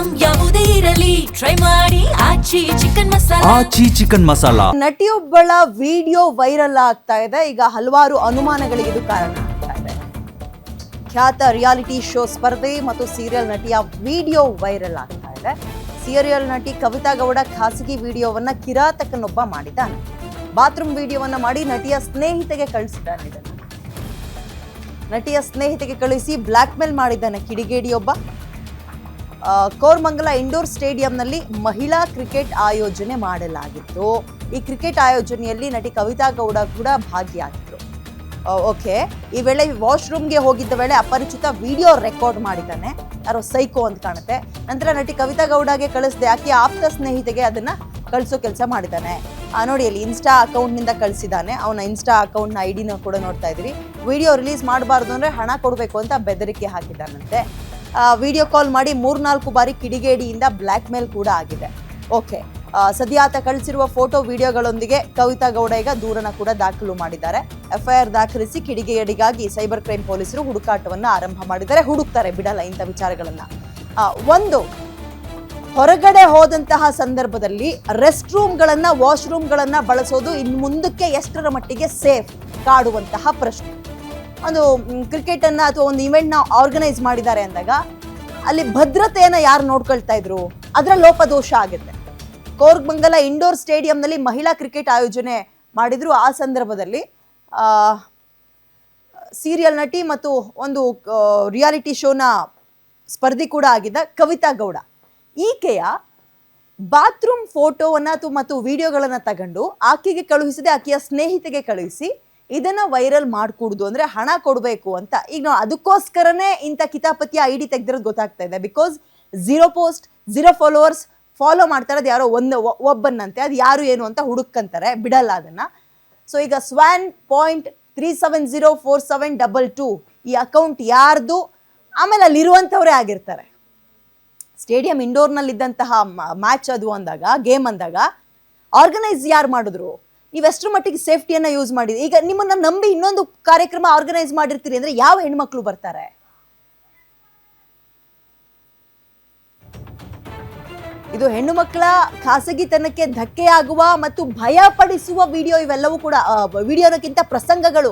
Item ಯಾವುದೇ ಇರಲಿ try ಮಾಡಿ ಆಚಿ ಚಿಕನ್ ಮಸಾಲಾ. ನಟಿಯೊಬ್ಬಳ ವಿಡಿಯೋ ವೈರಲ್ ಆಗ್ತಾ ಇದೆ. ಈಗ ಹಲವಾರು ಅನುಮಾನಗಳಿಗೆ ಇದು ಕಾರಣ ಆಗ್ತಾ ಇದೆ. ಖ್ಯಾತ ರಿಯಾಲಿಟಿ ಶೋ ಸ್ಪರ್ಧೆ ಮತ್ತು ಸೀರಿಯಲ್ ನಟಿಯ ವಿಡಿಯೋ ವೈರಲ್ ಆಗ್ತಾ ಇದೆ. ಸೀರಿಯಲ್ ನಟಿ ಕವಿತಾ ಗೌಡ ಖಾಸಗಿ ವಿಡಿಯೋವನ್ನ ಕಿರಾತಕನೊಬ್ಬ ಮಾಡಿದ್ದಾನೆ. ಬಾತ್ರೂಮ್ ವಿಡಿಯೋವನ್ನ ಮಾಡಿ ನಟಿಯ ಸ್ನೇಹಿತೆಗೆ ಕಳಿಸಿದ್ದಾನೆ. ನಟಿಯ ಸ್ನೇಹಿತೆಗೆ ಕಳುಹಿಸಿ ಬ್ಲ್ಯಾಕ್ ಮೇಲ್ ಮಾಡಿದ್ದಾನೆ ಕಿಡಿಗೇಡಿಯೊಬ್ಬ. ಕೋರಮಂಗಲ ಇಂಡೋರ್ ಸ್ಟೇಡಿಯಂನಲ್ಲಿ ಮಹಿಳಾ ಕ್ರಿಕೆಟ್ ಆಯೋಜನೆ ಮಾಡಲಾಗಿತ್ತು. ಈ ಕ್ರಿಕೆಟ್ ಆಯೋಜನೆಯಲ್ಲಿ ನಟಿ ಕವಿತಾ ಗೌಡ ಕೂಡ ಭಾಗಿಯಾಗಿದ್ರು. ಓಕೆ, ಈ ವೇಳೆ ವಾಶ್ರೂಮ್ಗೆ ಹೋಗಿದ್ದ ವೇಳೆ ಅಪರಿಚಿತ ವಿಡಿಯೋ ರೆಕಾರ್ಡ್ ಮಾಡಿದ್ದಾನೆ. ಯಾರೋ ಸೈಕೋ ಅಂತ ಕಾಣುತ್ತೆ. ನಂತರ ನಟಿ ಕವಿತಾ ಗೌಡಗೆ ಕಳಿಸಿದೆ. ಆಕೆ ಆಪ್ತ ಸ್ನೇಹಿತೆಗೆ ಅದನ್ನ ಕಳಿಸೋ ಕೆಲಸ ಮಾಡಿದ್ದಾನೆ. ನೋಡಿ, ಅಲ್ಲಿ ಇನ್ಸ್ಟಾ ಅಕೌಂಟ್ನಿಂದ ಕಳಿಸಿದ್ದಾನೆ. ಅವನ ಇನ್ಸ್ಟಾ ಅಕೌಂಟ್ನ ಐಡಿನ ಕೂಡ ನೋಡ್ತಾ ಇದ್ರಿ. ವಿಡಿಯೋ ರಿಲೀಸ್ ಮಾಡಬಾರ್ದು ಅಂದರೆ ಹಣ ಕೊಡಬೇಕು ಅಂತ ಬೆದರಿಕೆ ಹಾಕಿದ್ದಾನಂತೆ. ವಿಡಿಯೋ ಕಾಲ್ ಮಾಡಿ 3-4 ಬಾರಿ ಕಿಡಿಗೇಡಿಯಿಂದ ಬ್ಲ್ಯಾಕ್ ಮೇಲ್ ಕೂಡ ಆಗಿದೆ. ಓಕೆ, ಸದ್ಯ ಆತ ಕಳಿಸಿರುವ ಫೋಟೋ ವಿಡಿಯೋಗಳೊಂದಿಗೆ ಕವಿತಾ ಗೌಡ ಈಗ ದೂರನ ಕೂಡ ದಾಖಲು ಮಾಡಿದ್ದಾರೆ. FIR ದಾಖಲಿಸಿ ಕಿಡಿಗೇಡಿಗಾಗಿ ಸೈಬರ್ ಕ್ರೈಮ್ ಪೊಲೀಸರು ಹುಡುಕಾಟವನ್ನು ಆರಂಭ ಮಾಡಿದ್ದಾರೆ. ಹುಡುಕ್ತಾರೆ, ಬಿಡಲ್ಲ ಇಂಥ ವಿಚಾರಗಳನ್ನ. ಒಂದು, ಹೊರಗಡೆ ಹೋದಂತಹ ಸಂದರ್ಭದಲ್ಲಿ ರೆಸ್ಟ್ ರೂಮ್ಗಳನ್ನ ವಾಶ್ರೂಮ್ಗಳನ್ನ ಬಳಸೋದು ಇನ್ನು ಮುಂದಕ್ಕೆ ಎಷ್ಟರ ಮಟ್ಟಿಗೆ ಸೇಫ್ ಕಾಡುವಂತಹ ಪ್ರಶ್ನೆ. ಒಂದು ಕ್ರಿಕೆಟ್ ಅನ್ನ ಅಥವಾ ಒಂದು ಇವೆಂಟ್ ನ ಆರ್ಗನೈಸ್ ಮಾಡಿದ್ದಾರೆ ಅಂದಾಗ ಅಲ್ಲಿ ಭದ್ರತೆಯನ್ನ ಯಾರು ನೋಡ್ಕೊಳ್ತಾ ಇದ್ರು, ಅದರ ಲೋಪದೋಷ ಆಗುತ್ತೆ. ಕೋರಮಂಗಲ ಇಂಡೋರ್ ಸ್ಟೇಡಿಯಂನಲ್ಲಿ ಮಹಿಳಾ ಕ್ರಿಕೆಟ್ ಆಯೋಜನೆ ಮಾಡಿದ್ರು. ಆ ಸಂದರ್ಭದಲ್ಲಿ ಸೀರಿಯಲ್ ನಟಿ ಮತ್ತು ಒಂದು ರಿಯಾಲಿಟಿ ಶೋನ ಸ್ಪರ್ಧಿ ಕೂಡ ಆಗಿದ್ದ ಕವಿತಾ ಗೌಡ ಈಕೆಯ ಬಾತ್ರೂಮ್ ಫೋಟೋವನ್ನ ಮತ್ತು ವಿಡಿಯೋಗಳನ್ನ ತಗೊಂಡು ಆಕೆಗೆ ಕಳುಹಿಸಿದೆ. ಆಕೆಯ ಸ್ನೇಹಿತೆಗೆ ಕಳುಹಿಸಿ ಇದನ್ನ ವೈರಲ್ ಮಾಡ್ಕೊಡುದು ಅಂದ್ರೆ ಹಣ ಕೊಡಬೇಕು ಅಂತ. ಈಗ ನಾವು ಅದಕ್ಕೋಸ್ಕರನೇ ಇಂಥ ಕಿತಾಪತಿಯ ID ತೆಗೆದಿರೋದು ಗೊತ್ತಾಗ್ತಾ ಇದೆ. ಬಿಕಾಸ್ 0 ಪೋಸ್ಟ್ 0 ಫಾಲೋವರ್ಸ್, ಫಾಲೋ ಮಾಡ್ತಾ ಇರೋದು ಯಾರೋ ಒಬ್ಬನ್ನಂತೆ. ಅದು ಯಾರು ಏನು ಅಂತ ಹುಡುಕಂತಾರೆ, ಬಿಡಲ್ಲ ಅದನ್ನ. ಸೊ ಈಗ swan.3704722 ಈ ಅಕೌಂಟ್ ಯಾರ್ದು, ಆಮೇಲೆ ಅಲ್ಲಿರುವಂಥವ್ರೇ ಆಗಿರ್ತಾರೆ. ಸ್ಟೇಡಿಯಂ ಇಂಡೋರ್ನಲ್ಲಿದ್ದಂತಹ ಮ್ಯಾಚ್ ಅದು ಅಂದಾಗ, ಗೇಮ್ ಅಂದಾಗ ಆರ್ಗನೈಸ್ ಯಾರು ಮಾಡಿದ್ರು, ನೀವೆಷ್ಟರ ಮಟ್ಟಿಗೆ ಸೇಫ್ಟಿಯನ್ನ ಯೂಸ್ ಮಾಡಿದ್ರಿ. ಈಗ ನಿಮ್ಮನ್ನ ನಂಬಿ ಇನ್ನೊಂದು ಕಾರ್ಯಕ್ರಮ ಆರ್ಗನೈಸ್ ಮಾಡಿರ್ತೀರಿ ಅಂದ್ರೆ ಯಾವ ಹೆಣ್ಮಕ್ಳು ಬರ್ತಾರೆ? ಇದು ಹೆಣ್ಣು ಮಕ್ಕಳ ಖಾಸಗಿತನಕ್ಕೆ ಧಕ್ಕೆಯಾಗುವ ಮತ್ತು ಭಯ ಪಡಿಸುವ ವಿಡಿಯೋ. ಇವೆಲ್ಲವೂ ಕೂಡ ವಿಡಿಯೋನಕ್ಕಿಂತ ಪ್ರಸಂಗಗಳು